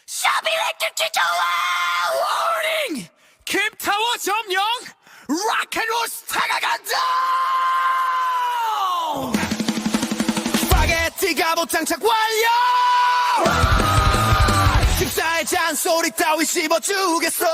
샤비를 듣기 좋아! 워닝! 김타워 점령! 락앤롤 스타가 간다! 스파게티가 못장착 완료! 식사의 잔소리 따위 씹어주겠어!